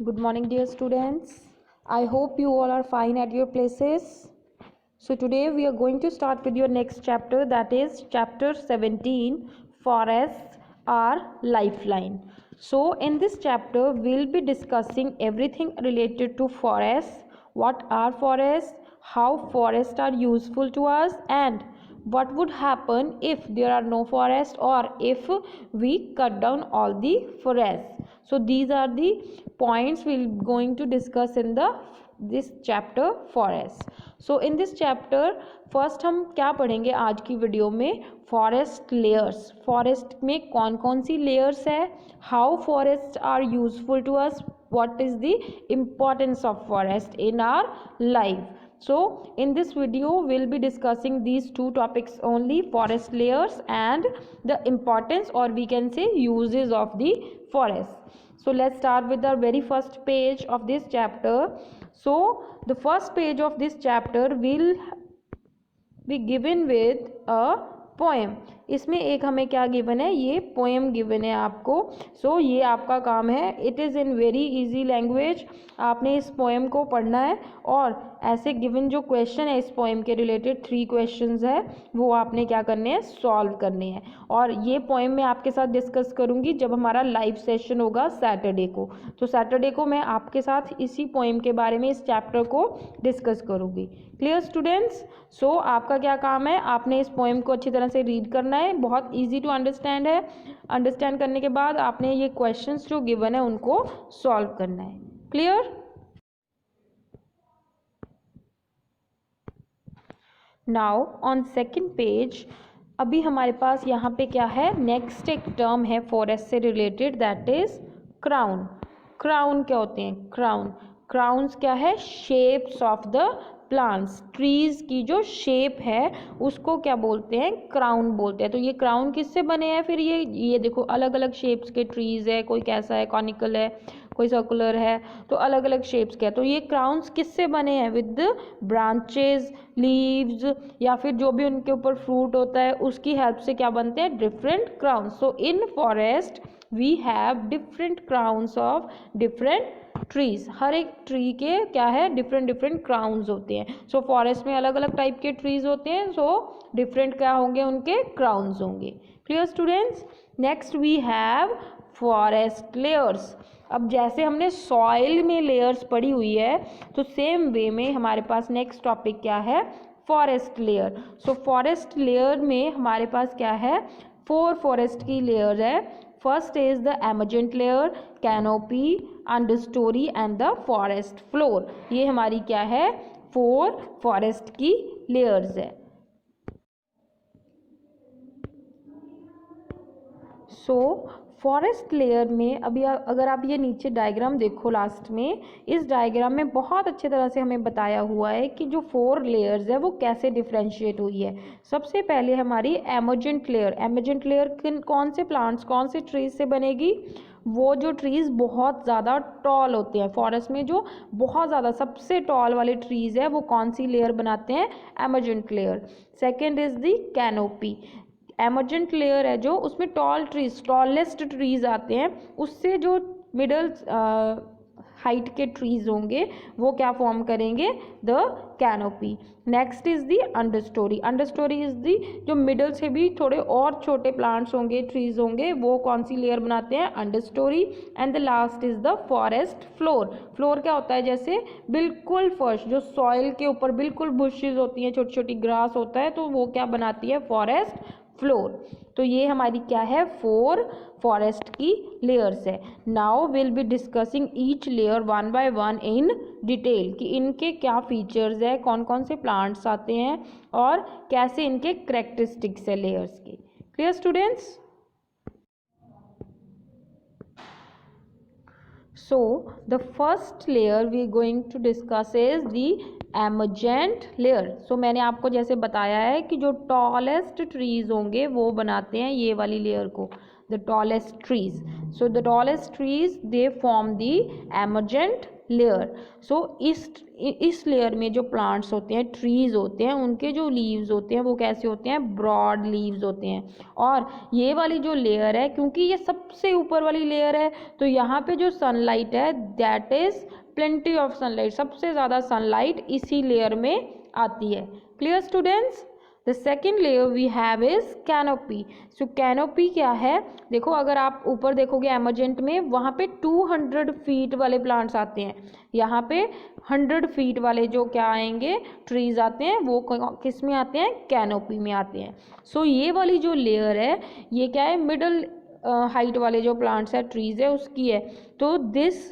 Good morning, dear students. I hope you all are fine at your places. So today we are going to start with your next chapter, that is chapter 17, Forests are Lifeline. So in this chapter we'll be discussing everything related to forests, what are forests, how forests are useful to us, and what would happen if there are no forests or if we cut down all the forests. So these are the points we're going to discuss in this chapter forest. So in this chapter first हम क्या पढ़ेंगे आज की video में, forest layers. Forest में कौन कौन सी लेयर्स है, how forest are useful to us, what is the importance of forest in our life. So in this video we'll be discussing these two topics only, forest layers and the importance, or we can say uses of the forest. So let's start with the very first page of this chapter. So the first page of this chapter will be given with a poem. इसमें एक हमें क्या given है, ये poem given है आपको. सो ये आपका काम है. It is in very easy language. आपने इस पोएम को पढ़ना है और ऐसे गिवन जो क्वेश्चन है इस पोएम के रिलेटेड 3 क्वेश्चंस है वो आपने क्या करने हैं, सॉल्व करने हैं. और ये पोएम मैं आपके साथ डिस्कस करूँगी जब हमारा लाइव सेशन होगा सैटरडे को. तो सैटरडे को मैं आपके साथ इसी पोएम के बारे में, इस चैप्टर को डिस्कस करूँगी. Clear students? सो आपका क्या काम है, आपने इस पोएम को अच्छी तरह से रीड करना है. बहुत इजी टू अंडरस्टैंड है. अंडरस्टैंड करने के बाद आपने ये क्वेश्चंस जो गिवन है उनको सॉल्व करना है. Clear? Now on second page अभी हमारे पास यहाँ पे क्या है, नेक्स्ट एक टर्म है फॉरेस्ट से related, that is crown. Crown क्या होते हैं? क्राउन्स क्या है, shapes of the plants. Trees की जो शेप है उसको क्या बोलते हैं, क्राउन बोलते हैं. तो ये क्राउन किससे बने हैं फिर? ये देखो अलग अलग शेप्स के ट्रीज है, कोई कैसा है, कॉनिकल है, कोई सर्कुलर है, तो अलग अलग शेप्स के है. तो ये क्राउन्स किससे बने हैं? विद ब्रांचेस, लीव्स या फिर जो भी उनके ऊपर फ्रूट होता है उसकी हेल्प से क्या बनते हैं, different crowns. So in forest we have different crowns of different trees. हर एक ट्री के क्या है, डिफरेंट क्राउन्स होते हैं. सो फॉरेस्ट में अलग अलग टाइप के ट्रीज होते हैं, सो डिफरेंट क्या होंगे, उनके क्राउन्स होंगे. Clear students? Next we have forest layers. अब जैसे हमने सॉइल में लेयर्स पढ़ी हुई है तो सेम वे में हमारे पास नेक्स्ट टॉपिक क्या है, forest layer. So forest layer में हमारे पास क्या है, 4 फॉरेस्ट की लेयर है. First is the emergent layer, canopy, understorey and the forest floor. ये हमारी क्या है, 4 फॉरेस्ट की लेयर्स है. सो फॉरेस्ट लेयर में अभी अगर आप ये नीचे डायग्राम देखो लास्ट में, इस डायग्राम में बहुत अच्छे तरह से हमें बताया हुआ है कि जो 4 लेयर्स है वो कैसे डिफ्रेंशिएट हुई है. सबसे पहले हमारी एमर्जेंट लेयर. एमर्जेंट लेयर कौन से प्लांट्स, कौन से ट्रीज से बनेगी? वो जो ट्रीज बहुत ज़्यादा टॉल होते हैं फॉरेस्ट में, जो बहुत ज़्यादा सबसे टॉल वाले ट्रीज है वो कौन सी लेयर बनाते हैं, emergent layer. Second is the canopy. Emergent layer है जो, उसमें टॉलेस्ट ट्रीज आते हैं, उससे जो मिडल हाइट के ट्रीज होंगे वो क्या फॉर्म करेंगे, the canopy. Next is the understorey. Understorey is the जो मिडल से भी थोड़े और छोटे प्लांट्स होंगे, ट्रीज होंगे, वो कौन सी लेयर बनाते हैं, understorey. And the last is the forest floor. Floor क्या होता है, जैसे बिल्कुल फर्श, जो सॉइल के ऊपर बिल्कुल बुशेज होती हैं, छोटी छोटी ग्रास होता है, तो वो क्या बनाती है, फॉरेस्ट फ्लोर. तो ये हमारी क्या है, 4 फॉरेस्ट की लेयर्स है. Now will be discussing each layer one by one in detail, कि इनके क्या फीचर्स है, कौन कौन से प्लांट्स आते हैं और कैसे इनके कैरेक्टरिस्टिक्स है लेयर्स के. Clear students? So the first layer we are going to discuss is the emergent layer. So मैंने आपको जैसे बताया है कि जो टॉलेस्ट ट्रीज होंगे वो बनाते हैं ये वाली लेयर को, the tallest trees. So the tallest trees they form the emergent layer. So इस लेयर में जो प्लांट्स होते हैं, ट्रीज होते हैं, उनके जो लीव्स होते हैं वो कैसे होते हैं, ब्रॉड लीव्स होते हैं। और ये वाली जो लेयर है, क्योंकि ये सबसे ऊपर वाली लेयर है, तो यहाँ पे जो सनलाइट है that is plenty of sunlight, सबसे ज़्यादा सनलाइट इसी लेयर में आती है। Clear students? The second layer we have is canopy. So canopy क्या है, देखो अगर आप ऊपर देखोगे एमरजेंट में, वहाँ पे 200 फीट वाले प्लांट्स आते हैं, यहाँ पे 100 फीट वाले जो क्या आएंगे, ट्रीज आते हैं, वो किस में आते हैं, कैनोपी में आते हैं। सो ये वाली जो लेयर है ये क्या है, मिडल हाइट वाले जो प्लांट्स है, ट्रीज है, उसकी है। तो this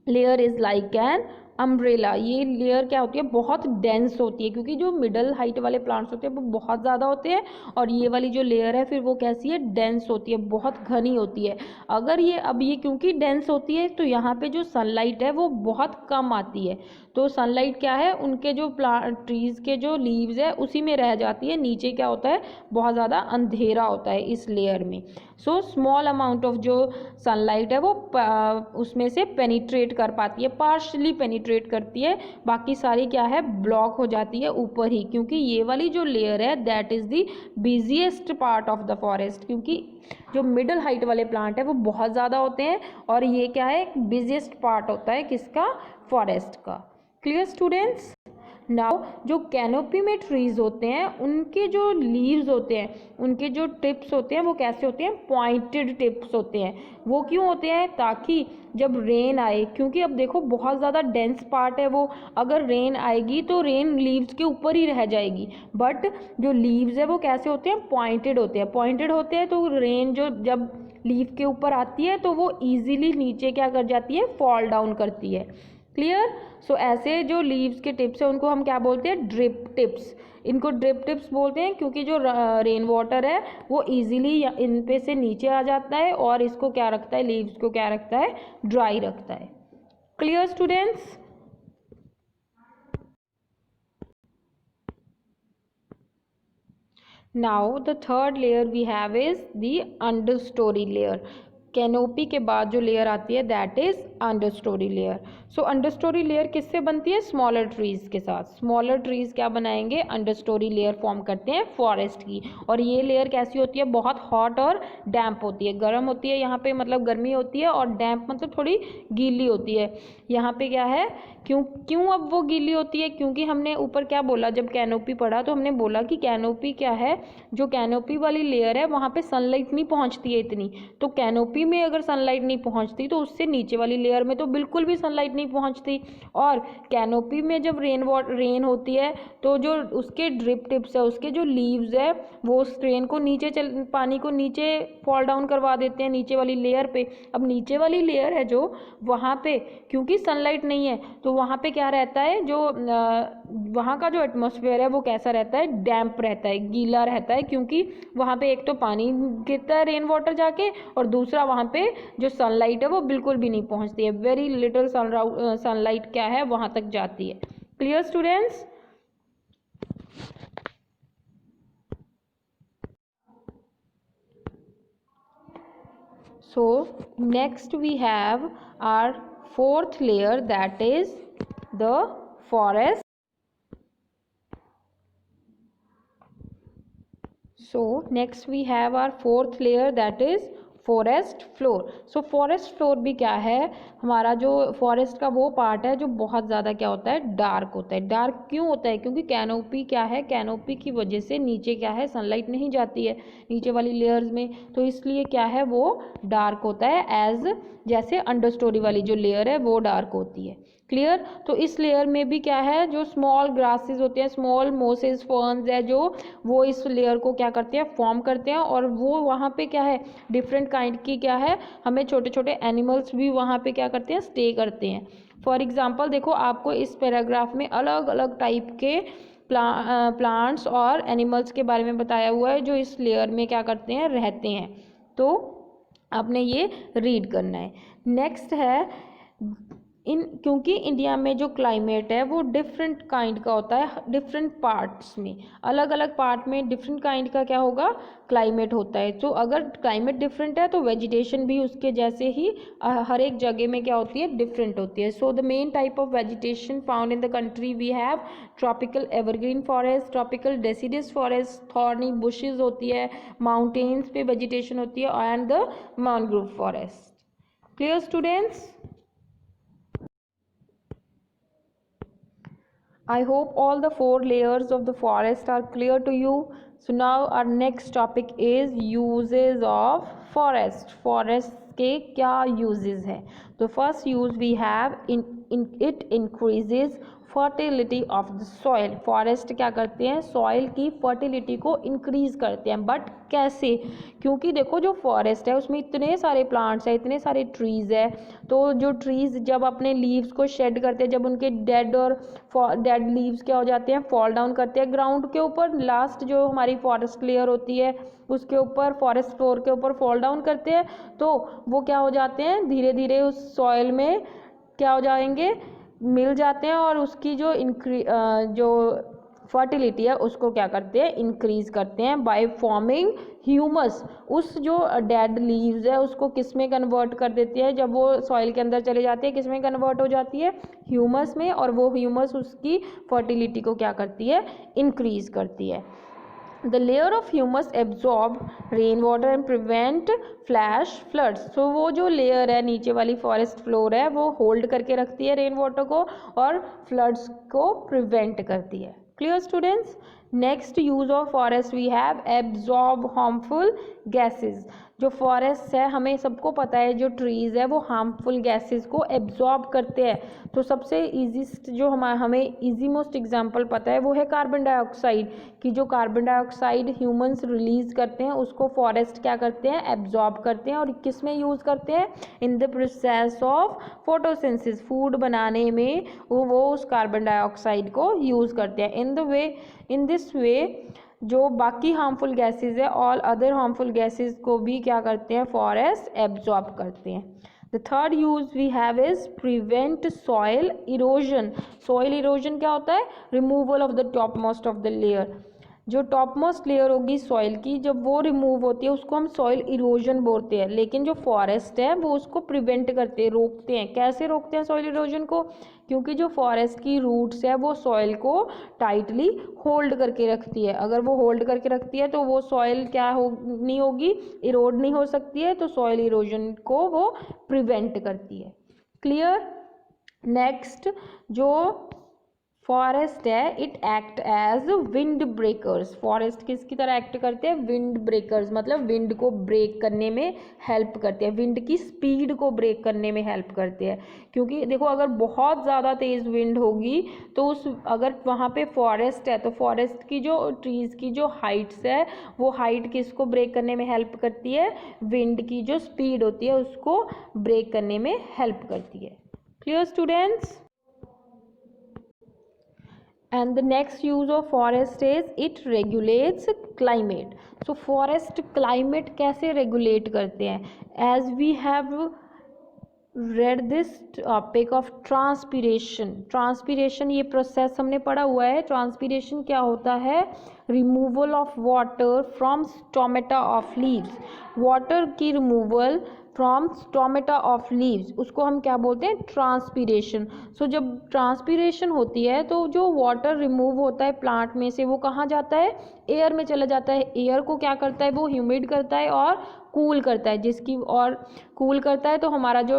layer is like an umbrella. ये लेयर क्या होती है, बहुत डेंस होती है, क्योंकि जो मिडल हाइट वाले प्लांट्स होते हैं वो बहुत ज़्यादा होते हैं, और ये वाली जो लेयर है फिर वो कैसी है, डेंस होती है, बहुत घनी होती है। अगर ये अब ये क्योंकि डेंस होती है तो यहाँ पे जो सनलाइट है वो बहुत कम आती है, तो सनलाइट क्या है, उनके जो ट्रीज़ के जो लीव्स है उसी में रह जाती है, नीचे क्या होता है, बहुत ज़्यादा अंधेरा होता है इस लेयर में। सो स्मॉल अमाउंट ऑफ जो सनलाइट है वो उसमें से पेनिट्रेट कर पाती है, पार्शली पेनिट्रेट करती है, बाकी सारी क्या है, ब्लॉक हो जाती है ऊपर ही, क्योंकि ये वाली जो लेयर है that is the busiest part of the forest, क्योंकि जो मिडल हाइट वाले प्लांट है वो बहुत ज़्यादा होते हैं, और ये क्या है, एक बिजिएस्ट पार्ट होता है किसका, फॉरेस्ट का। Clear students? नाउ जो कैनोपी में ट्रीज होते हैं उनके जो लीव्स होते हैं, उनके जो टिप्स होते हैं वो कैसे होते हैं, पॉइंटेड टिप्स होते हैं। वो क्यों होते हैं, ताकि जब रेन आए, क्योंकि अब देखो बहुत ज़्यादा डेंस पार्ट है वो, अगर रेन आएगी तो रेन लीव्स के ऊपर ही रह जाएगी, बट जो लीव्स है वो कैसे होते हैं, पॉइंटेड होते हैं। पॉइंटेड होते हैं तो रेन जो जब लीव के ऊपर आती है तो वो ईजिली नीचे क्या कर जाती है, फॉल डाउन करती है। क्लियर? सो ऐसे जो लीव्स के टिप्स है उनको हम क्या बोलते हैं, ड्रिप टिप्स। इनको ड्रिप टिप्स बोलते हैं क्योंकि जो रेन वाटर है वो इजीली इन पे से नीचे आ जाता है, और इसको क्या रखता है, लीव्स को क्या रखता है, ड्राई रखता है। Clear students? Now the third layer we have is the understory layer. Canopy के बाद जो लेयर आती है that is understory layer. So understory layer किससे बनती है, स्मॉलर ट्रीज के साथ। स्मॉलर ट्रीज क्या बनाएंगे, अंडर स्टोरी लेयर फॉर्म करते हैं फॉरेस्ट की। और ये लेयर कैसी होती है, बहुत हॉट और डैम्प होती है, गर्म होती है, यहाँ पे मतलब गर्मी होती है, और डैम्प मतलब थोड़ी गीली होती है। यहाँ पे क्या है, क्यों अब वो गीली होती है, क्योंकि हमने ऊपर क्या बोला, जब कैनोपी पढ़ा तो हमने बोला कि कैनोपी क्या है, जो कैनोपी वाली लेयर है वहाँ पे सनलाइट नहीं पहुँचती है इतनी, तो कैनोपी में अगर सनलाइट नहीं पहुँचती तो उससे नीचे वाली लेयर में तो बिल्कुल भी सनलाइट नहीं पहुँचती। और कैनोपी में जब रेन होती है तो जो उसके ड्रिप टिप्स है, उसके जो लीव्स है, वो उस रेन को नीचे पानी को नीचे फॉल डाउन करवा देते हैं नीचे वाली लेयर पे। अब नीचे वाली लेयर है जो, वहाँ पे क्योंकि सनलाइट नहीं है तो वहाँ पे क्या रहता है, जो वहाँ का जो एटमॉस्फेयर है वो कैसा रहता है, डैम्प रहता है, गीला रहता है, क्योंकि वहाँ पे एक तो पानी गिरता है रेन वाटर जाके, और दूसरा वहाँ पे जो सनलाइट है वो बिल्कुल भी नहीं पहुँचती है, वेरी लिटिल सनलाइट क्या है वहाँ तक जाती है। Clear students? So next we have our fourth layer, that is the forest. So next we have our fourth layer, that is forest floor. So forest floor भी क्या है, हमारा जो फॉरेस्ट का वो पार्ट है जो बहुत ज़्यादा क्या होता है, डार्क होता है। डार्क क्यों होता है, क्योंकि कैनोपी क्या है, कैनोपी की वजह से नीचे क्या है, सनलाइट नहीं जाती है नीचे वाली लेयर्स में, तो इसलिए क्या है वो डार्क होता है, एज जैसे अंडर स्टोरी वाली जो लेयर है वो डार्क होती है। क्लियर? तो इस लेयर में भी क्या है, जो स्मॉल ग्रासेस होते हैं, स्मॉल मोसेस फर्न्स है जो, वो इस लेयर को क्या करते हैं, फॉर्म करते हैं, और वो वहाँ पे क्या है, डिफरेंट काइंड की क्या है, हमें छोटे छोटे एनिमल्स भी वहाँ पे क्या करते हैं, स्टे करते हैं। फॉर एग्जांपल देखो, आपको इस पैराग्राफ में अलग अलग टाइप के प्लांट्स और एनिमल्स के बारे में बताया हुआ है जो इस लेयर में क्या करते हैं, रहते हैं, तो आपने ये रीड करना है। नेक्स्ट है क्योंकि इंडिया में जो क्लाइमेट है वो डिफरेंट काइंड का होता है, डिफरेंट पार्ट्स में, अलग अलग पार्ट में डिफरेंट काइंड का क्या होगा, क्लाइमेट होता है। तो अगर क्लाइमेट डिफरेंट है तो वेजिटेशन भी उसके जैसे ही हर एक जगह में क्या होती है, डिफरेंट होती है। So the main type of vegetation found in the country we have tropical evergreen forest, tropical deciduous forest, thorny bushes होती है, माउंटेन्स पे वेजिटेशन होती है, and the mangrove forest. Clear students? I hope all the 4 layers of the forest are clear to you. So now our next topic is uses of forest. Forest के क्या uses हैं? तो first use we have in it increases fertility of the soil. Forest क्या करते हैं, soil की fertility को increase करते हैं। बट कैसे? क्योंकि देखो जो फॉरेस्ट है उसमें इतने सारे प्लांट्स हैं, इतने सारे ट्रीज़ है, तो जो ट्रीज़ जब अपने लीव्स को शेड करते हैं, जब उनके डेड लीव्स क्या हो जाते हैं, फॉल डाउन करते हैं ग्राउंड के ऊपर, लास्ट जो हमारी फॉरेस्ट लेयर होती है उसके ऊपर, फॉरेस्ट फ्लोर के ऊपर फॉल डाउन करते हैं, तो वो क्या हो जाते हैं, धीरे धीरे उस सॉइल में क्या हो जाएंगे, मिल जाते हैं, और उसकी जो फर्टिलिटी है उसको क्या करते हैं, इंक्रीज करते हैं बाय फॉर्मिंग ह्यूमस। उस जो डेड लीव्स है उसको किस में कन्वर्ट कर देते हैं, जब वो सॉइल के अंदर चले जाते हैं, किस में कन्वर्ट हो जाती है, ह्यूमस में, और वो ह्यूमस उसकी फर्टिलिटी को क्या करती है, इंक्रीज करती है। The layer of humus absorb rainwater and prevent flash floods. So वो जो लेयर है नीचे वाली फॉरेस्ट फ्लोर है वो होल्ड करके रखती है रेन वाटर को और फ्लड्स को प्रिवेंट करती है। Clear students? Next use of forest we have absorb harmful gases. जो फॉरेस्ट है हमें सबको पता है जो ट्रीज़ है वो हार्मफुल गैसेस को एब्जॉर्ब करते हैं। तो सबसे ईजीस्ट जो हमें ईजी मोस्ट एग्जांपल पता है वो है कार्बन डाइऑक्साइड, कि जो कार्बन डाइऑक्साइड ह्यूमंस रिलीज करते हैं उसको फॉरेस्ट क्या करते हैं, एब्जॉर्ब करते हैं। और किस में यूज़ करते हैं, in the process of photosynthesis, food बनाने में वो उस कार्बन डाइऑक्साइड को यूज़ करते हैं। इन दिस वे जो बाकी हार्मफुल गैसेस है, ऑल अदर हार्मफुल गैसेस को भी क्या करते हैं, फॉरेस्ट एब्जॉर्ब करते हैं। The third use we have is prevent soil erosion. Soil erosion क्या होता है, removal of the top most of the layer. जो टॉप मोस्ट लेयर होगी सॉइल की, जब वो रिमूव होती है उसको हम सॉइल इरोजन बोलते हैं। लेकिन जो फॉरेस्ट है वो उसको प्रिवेंट करते हैं, रोकते हैं। कैसे रोकते हैं सॉइल इरोजन को, क्योंकि जो फॉरेस्ट की रूट्स है वो सॉइल को टाइटली होल्ड करके रखती है। अगर वो होल्ड करके रखती है तो वो सॉइल नहीं होगी, इरोड नहीं हो सकती है, तो सॉइल इरोजन को वो प्रिवेंट करती है। क्लियर? नेक्स्ट जो फॉरेस्ट है it act as wind breakers. Forest किसकी तरह एक्ट करते हैं, विंड ब्रेकर्स, मतलब विंड को ब्रेक करने में हेल्प करते हैं, विंड की स्पीड को ब्रेक करने में हेल्प करते हैं। क्योंकि देखो अगर बहुत ज़्यादा तेज़ विंड होगी तो अगर वहाँ पे फॉरेस्ट है तो फॉरेस्ट की जो ट्रीज़ की जो हाइट्स है वो हाइट किसको ब्रेक करने में हेल्प करती है, विंड की जो स्पीड होती है उसको ब्रेक करने में हेल्प करती है। Clear students? And the next use of forest is it regulates climate. So forest climate कैसे regulate करते हैं, as we have read this topic of transpiration. Transpiration ये process हमने पढ़ा हुआ है। Transpiration क्या होता है, removal of water from stomata of leaves. Water की removal from stomata of leaves, उसको हम क्या बोलते हैं, ट्रांसपीरेशन। सो जब ट्रांसपीरेशन होती है तो जो वाटर रिमूव होता है प्लांट में से वो कहाँ जाता है, एयर में चला जाता है। एयर को क्या करता है, वो ह्यूमिड करता है और कूल करता है, जिसकी और कूल करता है तो हमारा जो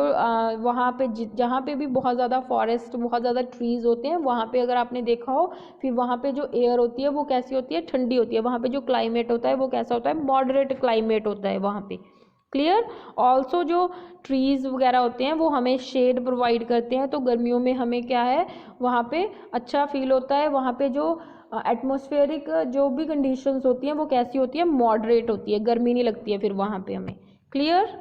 वहाँ पे जहाँ पे भी बहुत ज़्यादा फॉरेस्ट, बहुत ज़्यादा ट्रीज़ होते हैं वहाँ पे अगर आपने देखा हो, फिर वहाँ पे जो एयर होती है वो कैसी होती है, ठंडी होती है। वहाँ पे जो क्लाइमेट होता है वो कैसा होता है, मॉडरेट क्लाइमेट होता है वहाँ पे। क्लियर? ऑल्सो जो ट्रीज़ वगैरह होते हैं वो हमें शेड प्रोवाइड करते हैं, तो गर्मियों में हमें क्या है वहाँ पे अच्छा फील होता है। वहाँ पे जो एटमॉस्फेरिक जो भी कंडीशंस होती हैं वो कैसी होती है, मॉडरेट होती है, गर्मी नहीं लगती है फिर वहाँ पे हमें। Clear?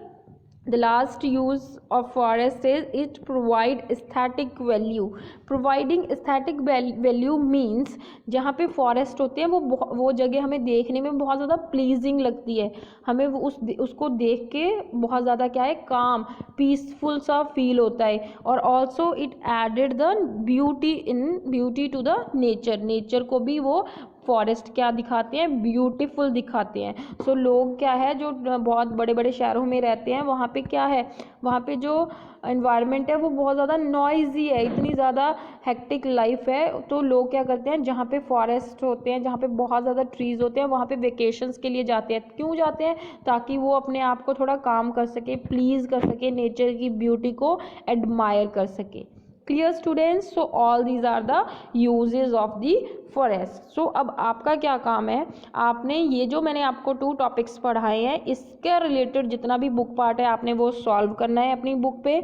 The last use of forest is it provide aesthetic value. Providing aesthetic value means जहाँ पे फॉरेस्ट होते हैं वो जगह हमें देखने में बहुत ज़्यादा प्लीजिंग लगती है, हमें वो उसको देख के बहुत ज़्यादा क्या है, काम पीसफुल सा फील होता है. और also it added the beauty to the nature को भी वो फॉरेस्ट क्या दिखाते हैं, ब्यूटीफुल दिखाते हैं. सो लोग क्या है जो बहुत बड़े बड़े शहरों में रहते हैं, वहाँ पे क्या है, वहाँ पे जो एनवायरनमेंट है वो बहुत ज़्यादा नॉइजी है, इतनी ज़्यादा हेक्टिक लाइफ है. तो लोग क्या करते हैं, जहाँ पे फॉरेस्ट होते हैं, जहाँ पे बहुत ज़्यादा ट्रीज़ होते हैं, वहाँ पे वेकेशंस के लिए जाते हैं. क्यों जाते हैं? ताकि वो अपने आप को थोड़ा काम कर सके, प्लीज़ कर सके, नेचर की ब्यूटी को एडमायर कर सके. Clear students? So all these are the uses of the forest. So अब आपका क्या काम है, आपने ये जो मैंने आपको 2 टॉपिक्स पढ़ाए हैं, इसके रिलेटेड जितना भी बुक पार्ट है आपने वो सॉल्व करना है अपनी बुक पे.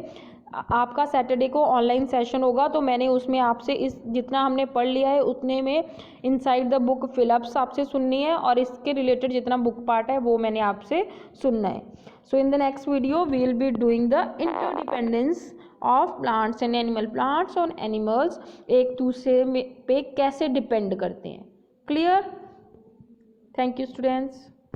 आपका सैटरडे को ऑनलाइन सेशन होगा, तो मैंने उसमें आपसे इस जितना हमने पढ़ लिया है उतने में इनसाइड द बुक फिलअप्स आपसे सुननी है, और इसके रिलेटेड जितना बुक पार्ट है वो मैंने आपसे सुनना है. So in the next video we will be doing the interdependence of plants and animal. Plants और एनिमल्स एक दूसरे में पे कैसे डिपेंड करते हैं. क्लियर? Thank you students.